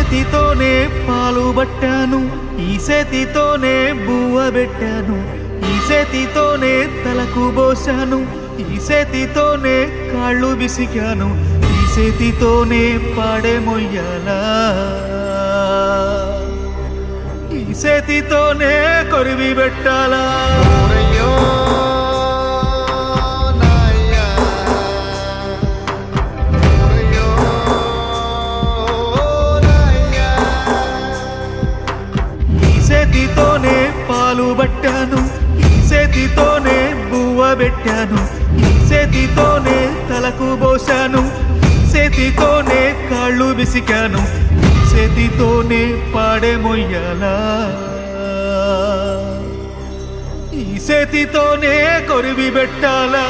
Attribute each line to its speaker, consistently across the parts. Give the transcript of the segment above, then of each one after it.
Speaker 1: చేతితోనే పాలు పట్టాను, ఈ చేతితోనే బువ్వ పెట్టాను, ఈ చేతితోనే తలకు పోసాను, ఈ చేతితోనే కాళ్ళు విసికాను, ఈ చేతితోనే పాడే మొయ్యాలా, ఈ చేతితోనే కొరివి పెట్టాలా. చేతితోనే పాలు పట్టాను, ఈ చేతితోనే బువ్వ పెట్టాను, ఈ చేతితోనే తలకు పోసాను, ఈ చేతితోనే కాళ్ళు విసికాను, ఈ చేతితోనే పాడే మొయ్యాలా, ఈ చేతితోనే కొరివి పెట్టాలా.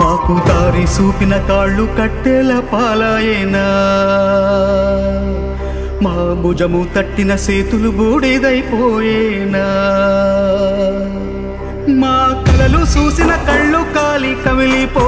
Speaker 1: మాకు దారి చూపిన కాళ్ళు కట్టెల పాలాయేనా, మా భుజము తట్టిన చేతులు బూడిదైపోయేనా, మా కలలు చూసిన కళ్ళు కాలి కమిలిపో